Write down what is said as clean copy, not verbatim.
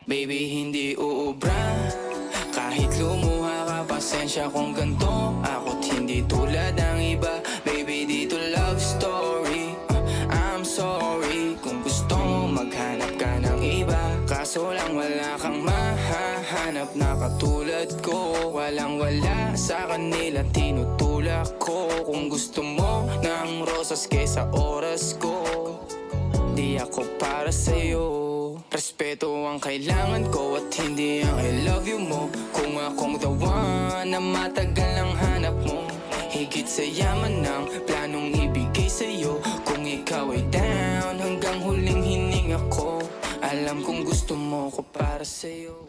Baby, hindi uubra. Kahit lumuha ka, pasensya kung ganto. Ako't hindi tulad ng iba. Baby, dito love story. I'm sorry kung gusto mo maghanap ka ng iba. Kaso lang wala kang mahahanap na katulad ko. Walang wala sa kanila, tinutulak ko. Kung gusto mo ng rosas kesa oras ko, di ako para sa'yo. Respeto ang kailangan ko at hindi ang I love you mo. Kung akong the one na matagal ang hanap mo, higit sa yaman ng planong ibigay sa'yo. Kung ikaw ay down hanggang huling hininga ko, alam kong gusto mo ko para sa'yo.